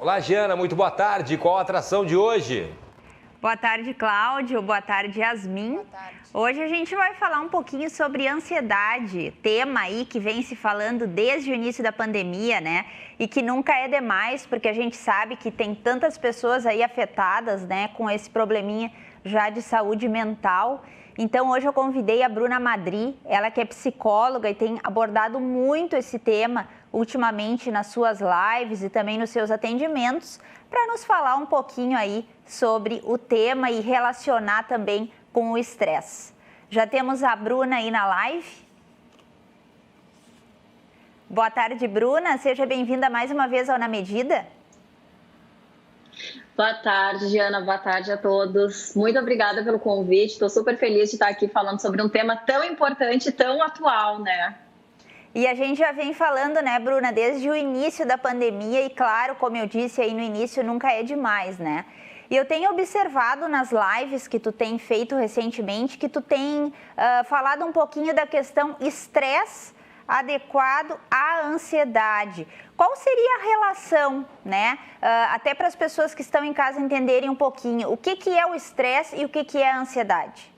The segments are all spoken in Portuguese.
Olá, Giana, muito boa tarde. Qual a atração de hoje? Boa tarde, Cláudio. Boa tarde, Yasmin. Boa tarde. Hoje a gente vai falar um pouquinho sobre ansiedade, tema aí que vem se falando desde o início da pandemia, né? E que nunca é demais, porque a gente sabe que tem tantas pessoas aí afetadas, né, com esse probleminha já de saúde mental. Então, hoje eu convidei a Bruna Madri, ela que é psicóloga e tem abordado muito esse tema ultimamente nas suas lives e também nos seus atendimentos, para nos falar um pouquinho aí sobre o tema e relacionar também com o estresse. Já temos a Bruna aí na live. Boa tarde, Bruna. Seja bem-vinda mais uma vez ao Na Medida. Boa tarde, Giana. Boa tarde a todos. Muito obrigada pelo convite. Estou super feliz de estar aqui falando sobre um tema tão importante e tão atual, né? E a gente já vem falando, né, Bruna, desde o início da pandemia e, claro, como eu disse aí no início, nunca é demais, né? E eu tenho observado nas lives que tu tem feito recentemente que tu tem falado um pouquinho da questão estresse adequado à ansiedade. Qual seria a relação, né? Até para as pessoas que estão em casa entenderem um pouquinho o que é o estresse e o que é a ansiedade.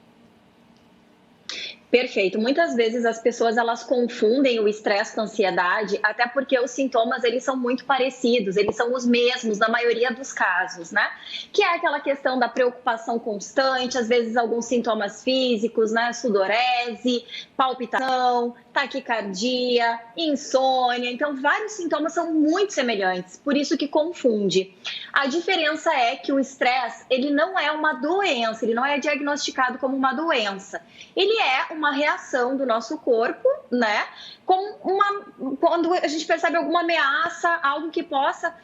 Perfeito. Muitas vezes as pessoas elas confundem o estresse com a ansiedade, até porque os sintomas eles são muito parecidos, eles são os mesmos na maioria dos casos, né? Que é aquela questão da preocupação constante, às vezes alguns sintomas físicos, né? Sudorese, palpitação, taquicardia, insônia. Então, vários sintomas são muito semelhantes, por isso que confunde. A diferença é que o estresse, ele não é uma doença, ele não é diagnosticado como uma doença. Ele é uma reação do nosso corpo, né? Quando a gente percebe alguma ameaça, algo que possa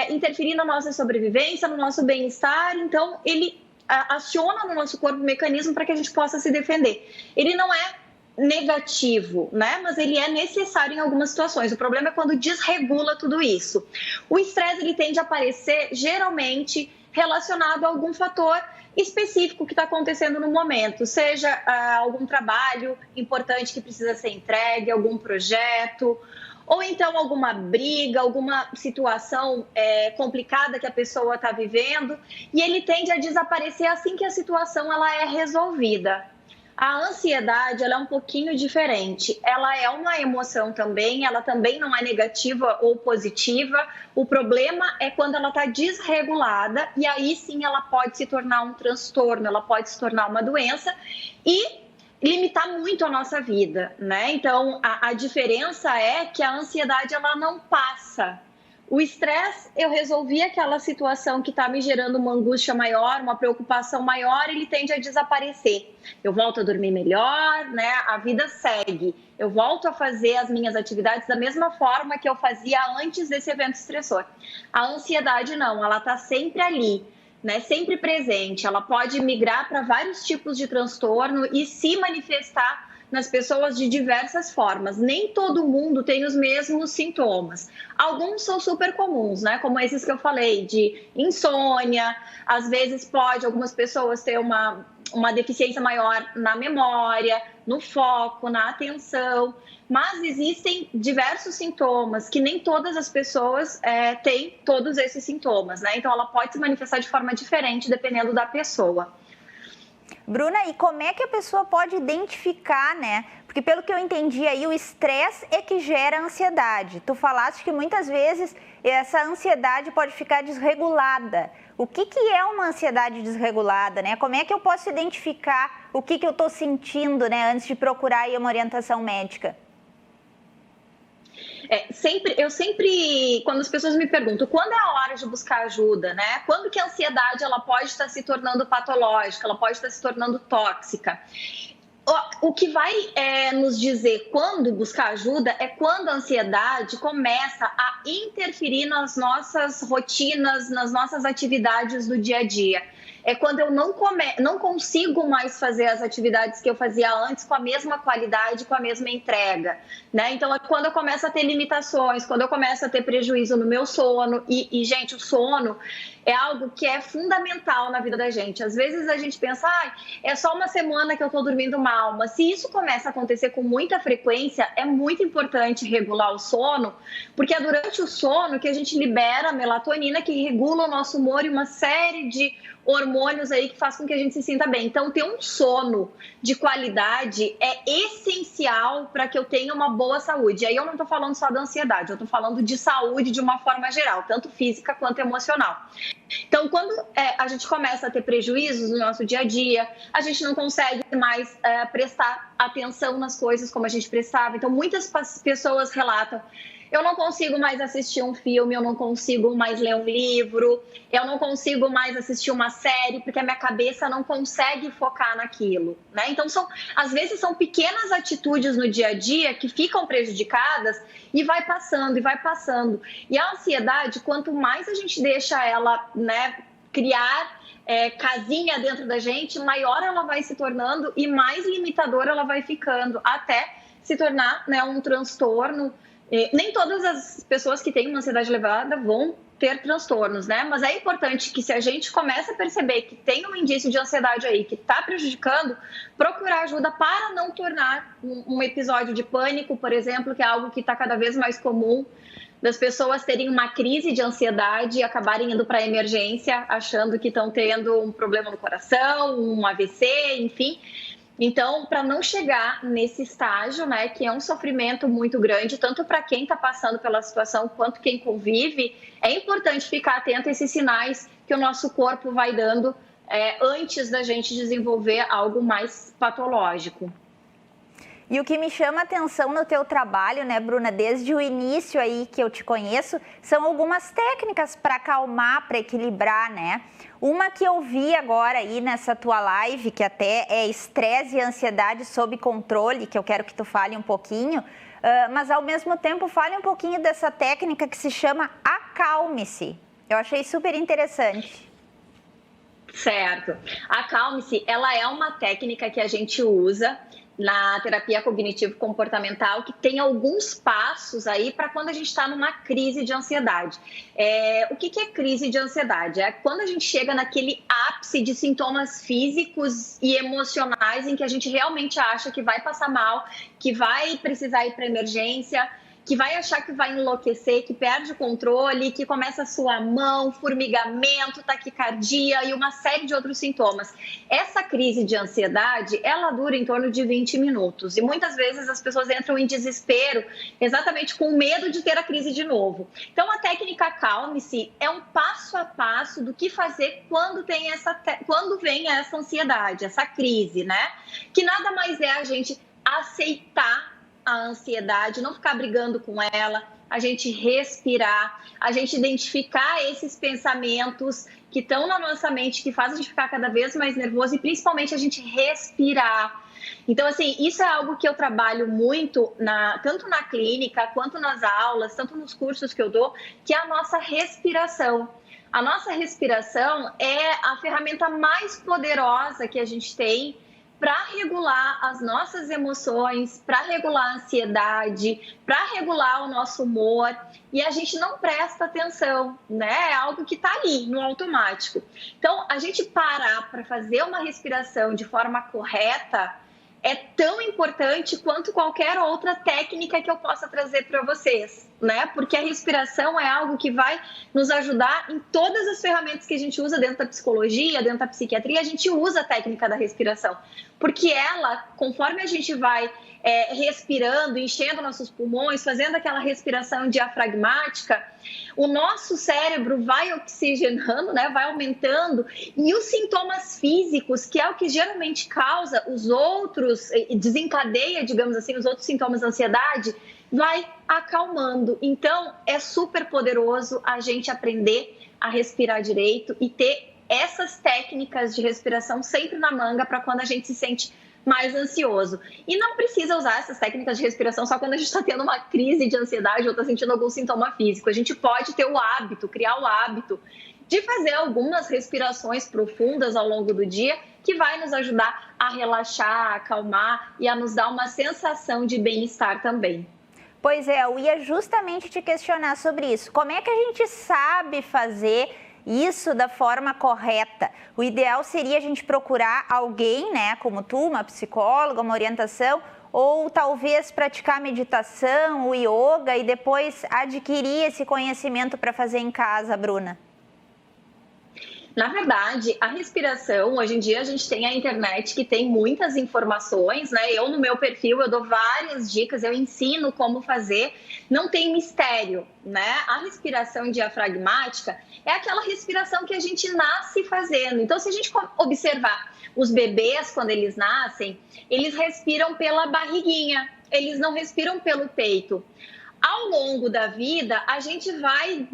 interferir na nossa sobrevivência, no nosso bem-estar, então ele aciona no nosso corpo um mecanismo para que a gente possa se defender. Ele não é negativo, né? Mas ele é necessário em algumas situações. O problema é quando desregula tudo isso. O estresse ele tende a aparecer geralmente relacionado a algum fator específico que está acontecendo no momento, seja algum trabalho importante que precisa ser entregue, algum projeto, ou então alguma briga, alguma situação complicada que a pessoa está vivendo, e ele tende a desaparecer assim que a situação ela é resolvida. A ansiedade ela é um pouquinho diferente, ela é uma emoção também, ela também não é negativa ou positiva, o problema é quando ela está desregulada e aí sim ela pode se tornar um transtorno, ela pode se tornar uma doença e limitar muito a nossa vida, né? Então a diferença é que a ansiedade ela não passa. O estresse, eu resolvi aquela situação que está me gerando uma angústia maior, uma preocupação maior, ele tende a desaparecer. Eu volto a dormir melhor, né? A vida segue. Eu volto a fazer as minhas atividades da mesma forma que eu fazia antes desse evento estressor. A ansiedade não, ela está sempre ali, né? Sempre presente. Ela pode migrar para vários tipos de transtorno e se manifestar nas pessoas de diversas formas. Nem todo mundo tem os mesmos sintomas. Alguns são super comuns, né? Como esses que eu falei, de insônia. Às vezes pode algumas pessoas ter uma deficiência maior na memória, no foco, na atenção. Mas existem diversos sintomas que nem todas as pessoas têm todos esses sintomas, né? Então ela pode se manifestar de forma diferente dependendo da pessoa. Bruna, e como é que a pessoa pode identificar, né? Porque pelo que eu entendi aí, o estresse é que gera ansiedade. Tu falaste que muitas vezes essa ansiedade pode ficar desregulada. O que é uma ansiedade desregulada, né? Como é que eu posso identificar o que eu estou sentindo, né? Antes de procurar aí uma orientação médica? Eu sempre, quando as pessoas me perguntam quando é a hora de buscar ajuda, né? Quando que a ansiedade ela pode estar se tornando patológica, ela pode estar se tornando tóxica. O que vai nos dizer quando buscar ajuda é quando a ansiedade começa a interferir nas nossas rotinas, nas nossas atividades do dia a dia. é quando eu não consigo mais fazer as atividades que eu fazia antes com a mesma qualidade, com a mesma entrega, né? Então, é quando eu começo a ter limitações, quando eu começo a ter prejuízo no meu sono. E gente, o sono é algo que é fundamental na vida da gente. Às vezes a gente pensa, é só uma semana que eu estou dormindo mal. Mas se isso começa a acontecer com muita frequência, é muito importante regular o sono, porque é durante o sono que a gente libera a melatonina, que regula o nosso humor e uma série de hormônios aí que faz com que a gente se sinta bem. Então, ter um sono de qualidade é essencial para que eu tenha uma boa saúde. E aí eu não estou falando só da ansiedade, eu estou falando de saúde de uma forma geral, tanto física quanto emocional. Então, quando a gente começa a ter prejuízos no nosso dia a dia, a gente não consegue mais prestar atenção nas coisas como a gente prestava. Então, muitas pessoas relatam: eu não consigo mais assistir um filme, eu não consigo mais ler um livro, eu não consigo mais assistir uma série, porque a minha cabeça não consegue focar naquilo, né? Então, às vezes são pequenas atitudes no dia a dia que ficam prejudicadas e vai passando, e vai passando. E a ansiedade, quanto mais a gente deixa ela, né, criar casinha dentro da gente, maior ela vai se tornando e mais limitadora ela vai ficando, até se tornar, né, um transtorno. Nem todas as pessoas que têm uma ansiedade elevada vão ter transtornos, né? Mas é importante que, se a gente começa a perceber que tem um indício de ansiedade aí que está prejudicando, procurar ajuda para não tornar um episódio de pânico, por exemplo, que é algo que está cada vez mais comum, das pessoas terem uma crise de ansiedade e acabarem indo para a emergência achando que estão tendo um problema no coração, um AVC, enfim. Então, para não chegar nesse estágio, né, que é um sofrimento muito grande, tanto para quem está passando pela situação quanto quem convive, é importante ficar atento a esses sinais que o nosso corpo vai dando antes da gente desenvolver algo mais patológico. E o que me chama a atenção no teu trabalho, né, Bruna, desde o início aí que eu te conheço, são algumas técnicas para acalmar, para equilibrar, né? Uma que eu vi agora aí nessa tua live, que até é estresse e ansiedade sob controle, que eu quero que tu fale um pouquinho, mas ao mesmo tempo fale um pouquinho dessa técnica que se chama Acalme-se. Eu achei super interessante. Certo. Acalme-se, ela é uma técnica que a gente usa na terapia cognitivo-comportamental, que tem alguns passos aí para quando a gente está numa crise de ansiedade. O que é crise de ansiedade? É quando a gente chega naquele ápice de sintomas físicos e emocionais em que a gente realmente acha que vai passar mal, que vai precisar ir para emergência, que vai achar que vai enlouquecer, que perde o controle, que começa a suar a mão, formigamento, taquicardia e uma série de outros sintomas. Essa crise de ansiedade, ela dura em torno de 20 minutos e muitas vezes as pessoas entram em desespero exatamente com medo de ter a crise de novo. Então, a técnica Acalme-se é um passo a passo do que fazer quando vem essa ansiedade, essa crise, né? Que nada mais é a gente aceitar a ansiedade, não ficar brigando com ela, a gente respirar, a gente identificar esses pensamentos que estão na nossa mente, que fazem a gente ficar cada vez mais nervoso e principalmente a gente respirar. Então, assim, isso é algo que eu trabalho muito, tanto na clínica, quanto nas aulas, tanto nos cursos que eu dou, que é a nossa respiração. A nossa respiração é a ferramenta mais poderosa que a gente tem para regular as nossas emoções, para regular a ansiedade, para regular o nosso humor, e a gente não presta atenção, né? É algo que está ali, no automático. Então, a gente parar para fazer uma respiração de forma correta é tão importante quanto qualquer outra técnica que eu possa trazer para vocês, né? Porque a respiração é algo que vai nos ajudar em todas as ferramentas que a gente usa dentro da psicologia, dentro da psiquiatria, a gente usa a técnica da respiração. Porque ela, conforme a gente vai respirando, enchendo nossos pulmões, fazendo aquela respiração diafragmática, o nosso cérebro vai oxigenando, né, vai aumentando, e os sintomas físicos, que é o que geralmente causa os outros, desencadeia, digamos assim, os outros sintomas da ansiedade, vai acalmando. Então, é super poderoso a gente aprender a respirar direito e ter essas técnicas de respiração sempre na manga para quando a gente se sente mais ansioso. E não precisa usar essas técnicas de respiração só quando a gente está tendo uma crise de ansiedade ou está sentindo algum sintoma físico. A gente pode ter o hábito, criar o hábito de fazer algumas respirações profundas ao longo do dia, que vai nos ajudar a relaxar, a acalmar e a nos dar uma sensação de bem-estar também. Pois é, eu ia justamente te questionar sobre isso. Como é que a gente sabe fazer isso da forma correta? O ideal seria a gente procurar alguém, né, como tu, uma psicóloga, uma orientação, ou talvez praticar meditação, o yoga e depois adquirir esse conhecimento para fazer em casa, Bruna? Na verdade, a respiração, hoje em dia a gente tem a internet que tem muitas informações, né? Eu no meu perfil, eu dou várias dicas, eu ensino como fazer, não tem mistério, né? A respiração diafragmática é aquela respiração que a gente nasce fazendo. Então, se a gente observar os bebês, quando eles nascem, eles respiram pela barriguinha, eles não respiram pelo peito. Ao longo da vida, a gente vai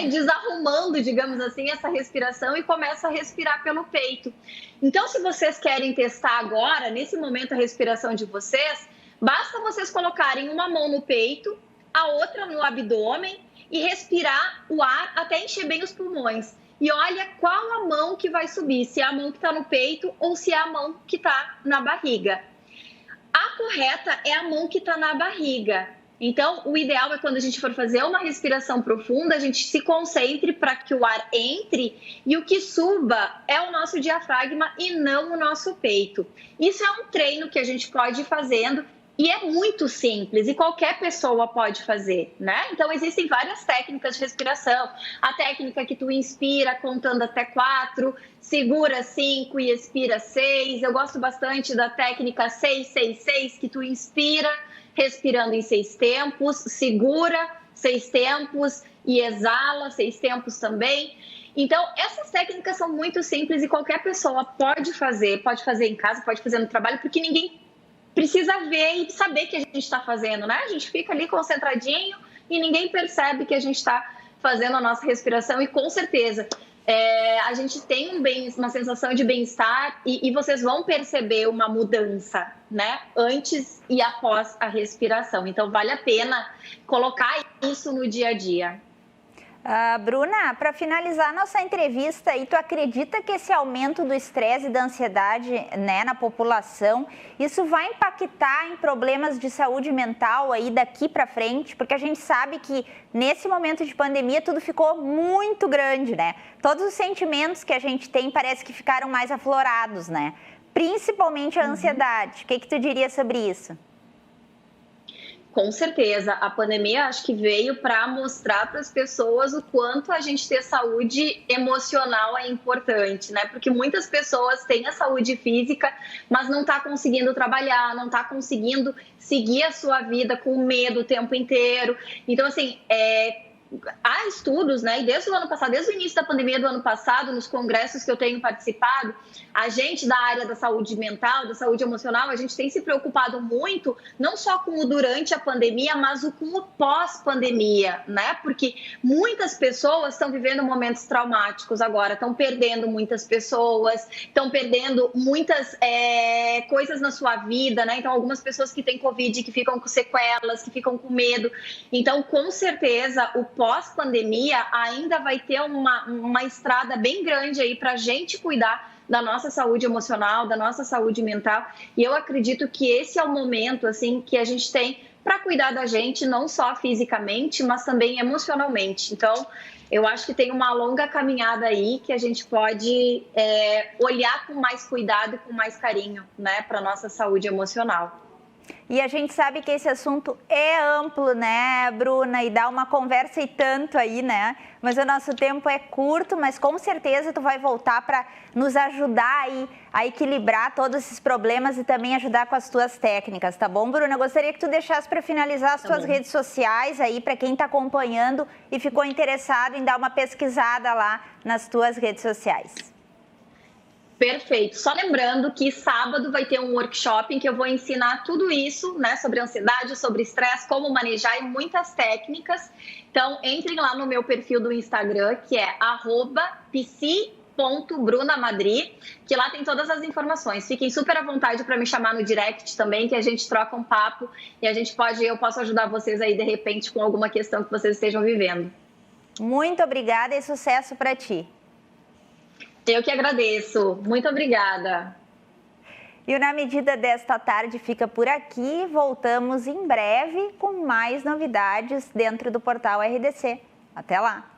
desarrumando, digamos assim, essa respiração e começa a respirar pelo peito. Então, se vocês querem testar agora, nesse momento, a respiração de vocês, basta vocês colocarem uma mão no peito, a outra no abdômen e respirar o ar até encher bem os pulmões. E olha qual a mão que vai subir, se é a mão que está no peito ou se é a mão que está na barriga. A correta é a mão que está na barriga. Então, o ideal é quando a gente for fazer uma respiração profunda, a gente se concentre para que o ar entre e o que suba é o nosso diafragma e não o nosso peito. Isso é um treino que a gente pode ir fazendo e é muito simples e qualquer pessoa pode fazer, né? Então, existem várias técnicas de respiração. A técnica que tu inspira contando até 4, segura 5 e expira 6. Eu gosto bastante da técnica 6-6-6, que tu inspira respirando em 6 tempos, segura 6 tempos e exala 6 tempos também. Então, essas técnicas são muito simples e qualquer pessoa pode fazer em casa, pode fazer no trabalho, porque ninguém precisa ver e saber que a gente está fazendo, né? A gente fica ali concentradinho e ninguém percebe que a gente está fazendo a nossa respiração e com certeza a gente tem uma sensação de bem-estar e vocês vão perceber uma mudança, né? Antes e após a respiração. Então, vale a pena colocar isso no dia a dia. Bruna, para finalizar a nossa entrevista, aí, tu acredita que esse aumento do estresse e da ansiedade, né, na população, isso vai impactar em problemas de saúde mental aí daqui para frente? Porque a gente sabe que nesse momento de pandemia tudo ficou muito grande, né? Todos os sentimentos que a gente tem parece que ficaram mais aflorados, né? Principalmente a ansiedade. O que tu diria sobre isso? Com certeza, a pandemia acho que veio para mostrar para as pessoas o quanto a gente ter saúde emocional é importante, né? Porque muitas pessoas têm a saúde física, mas não está conseguindo trabalhar, não está conseguindo seguir a sua vida com medo o tempo inteiro. Então, assim, há estudos, né? E desde o ano passado, desde o início da pandemia do ano passado, nos congressos que eu tenho participado, a gente da área da saúde mental, da saúde emocional, a gente tem se preocupado muito, não só com o durante a pandemia, mas com o pós-pandemia, né? Porque muitas pessoas estão vivendo momentos traumáticos agora, estão perdendo muitas pessoas, estão perdendo muitas coisas na sua vida, né? Então, algumas pessoas que têm Covid, que ficam com sequelas, que ficam com medo. Então, com certeza, o pós-pandemia ainda vai ter uma estrada bem grande aí para a gente cuidar da nossa saúde emocional, da nossa saúde mental. E eu acredito que esse é o momento assim que a gente tem para cuidar da gente, não só fisicamente, mas também emocionalmente. Então, eu acho que tem uma longa caminhada aí que a gente pode olhar com mais cuidado e com mais carinho, né, para a nossa saúde emocional. E a gente sabe que esse assunto é amplo, né, Bruna? E dá uma conversa e tanto aí, né? Mas o nosso tempo é curto, mas com certeza tu vai voltar para nos ajudar aí a equilibrar todos esses problemas e também ajudar com as tuas técnicas, tá bom, Bruna? Eu gostaria que tu deixasse para finalizar as tuas redes sociais aí, para quem está acompanhando e ficou interessado em dar uma pesquisada lá nas tuas redes sociais. Perfeito. Só lembrando que sábado vai ter um workshop em que eu vou ensinar tudo isso, né, sobre ansiedade, sobre estresse, como manejar e muitas técnicas. Então, entrem lá no meu perfil do Instagram, que é @psi.brunamadri, que lá tem todas as informações. Fiquem super à vontade para me chamar no direct também, que a gente troca um papo e eu posso ajudar vocês aí, de repente, com alguma questão que vocês estejam vivendo. Muito obrigada e sucesso para ti. Eu que agradeço. Muito obrigada. E o Na Medida desta tarde fica por aqui. Voltamos em breve com mais novidades dentro do portal RDC. Até lá!